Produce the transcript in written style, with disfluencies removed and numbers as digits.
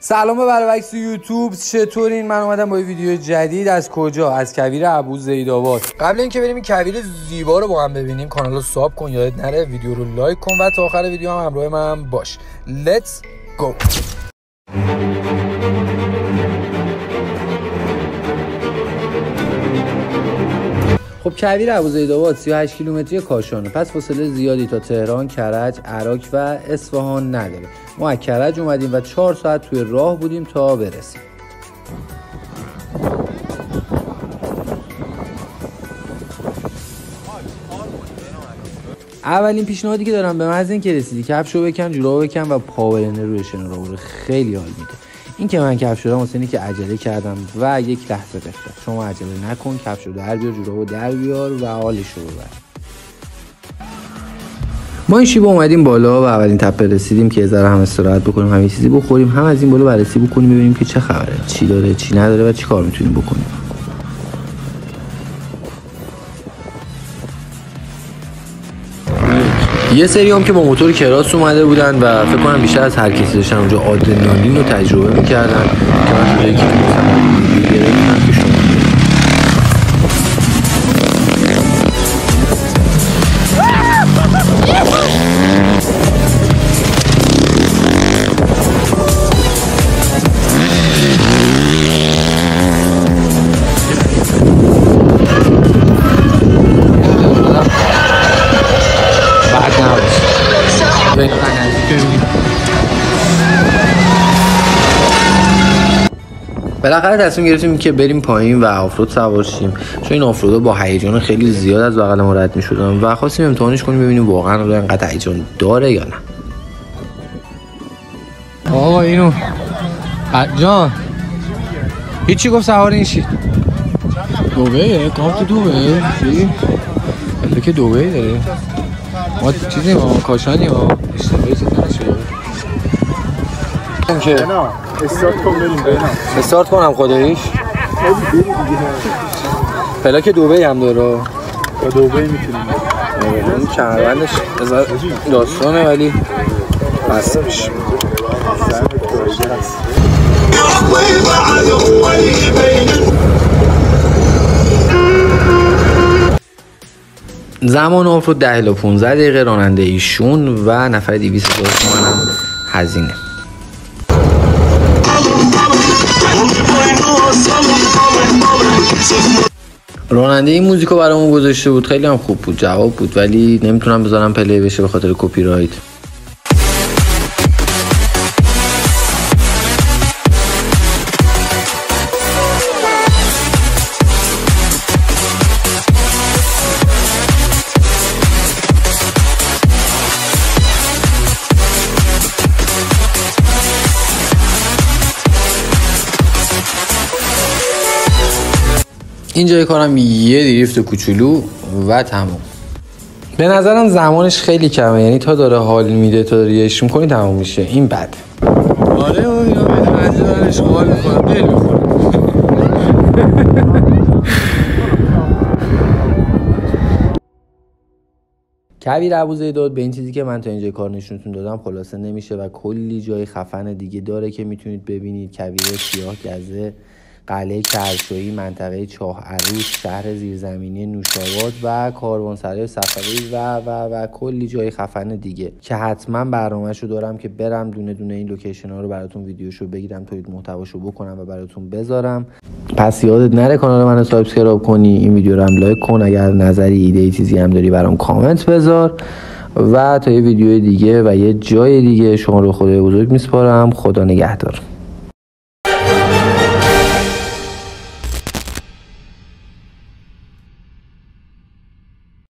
سلام به برابکس یوتیوب، چطورین؟ من اومدم با یه ویدیو جدید. از کجا؟ از کویر ابوزیدآباد. قبل اینکه بریم این کویر زیبا رو با هم ببینیم، کانال رو ساب کن، یادت نره ویدیو رو لایک کن و تا آخر ویدیو هم همراه من باش. Let's go. خب کویر ابوزیدآباد 38 کیلومتری کاشانه، پس فاصله زیادی تا تهران، کرج، عراق و اصفهان نداره. ما از کرج اومدیم و 4 ساعت توی راه بودیم تا برسیم. اولین پیشنهادی که دارم به محض اینکه رسیدی کفشو بکن، جورابو بکن و پاورنر روی شنا رو خیلی حال میده. این که من کفش دارم واسه اینه که عجله کردم و یک لحظه گفتم شما عجله نکن، کفشو در بیار، جورابو در بیار و حالش رو ببر. ما این شیبا اومدیم بالا و اولین تپه رسیدیم که یه ذره هم استراحت بکنیم، هم یه چیزی بخوریم، هم از این بالا بررسی بکنیم ببینیم که چه خبره، چی داره، چی نداره و چی کار میتونیم بکنیم. یه سری هم که با موتور کراس اومده بودن و فکر کنم بیشتر از هر کسی داشتن اونجا آدرنالین رو تجربه میکردن که من توی یکی گرفتم که شما بالاخره تصمیم گرفتیم که بریم پایین و آفرود سوار شیم، چون این آفرودا با هیجان خیلی زیاد از بغل ما رد می‌شدن و خواستیم امتحانش کنیم ببینیم واقعا اینقدر هیجان داره یا نه. آقا اینو جان هیچی گفت سوار این شید. دوبه کارت دوبه چی؟ بله که دوبه داره. ما چیزی ما کاشانی ها اشتباهی چیز نشد. که استارت کن بریم ببینم. استارت کنم خودش. پلاک دبی هم داره. با دبی میتونیم. اون کمربندش داستانه ولی بسته میشه. زمان آفرود 10 الی 15 دقیقه، راننده ایشون و نفر 200,000 تومان هم هزینه. راننده این موزیکو برامون گذاشته بود، خیلی هم خوب بود، جواب بود، ولی نمیتونم بذارم پلی بشه به خاطر کپی رایت. اینجای کارم یه دریفت کوچولو و تموم. به نظرم زمانش خیلی کمه، یعنی تا داره حال میده، تا داره یش میکنی تموم میشه. این بد. آره اینا بدون از دارنش حال میکنم، دل میخورم. کویر ابوزیدآباد به این چیزی که من تا اینجای کار نشونتون دادم خلاصه نمیشه و کلی جای خفن دیگه داره که میتونید ببینید. کویر سیاه گزه، قلعه کرشویی، منطقه چاه عروس، شهر زیرزمینی نوشاباد و کاروانسرای صفوی و کلی جای خفن دیگه که حتما برنامه‌شو دارم که برم دونه دونه این لوکیشن ها رو براتون ویدیوشو بگیرم، تولید محتواشو بکنم و براتون بذارم. پس یادت نره کانال منو سابسکرایب کنی، این ویدیو رو هم لایک کن، اگر نظری، ایده، چیزی هم داری برام کامنت بذار و تا یه ویدیو دیگه و یه جای دیگه شما رو خدای بزرگ میسپارم. خدا نگهدار.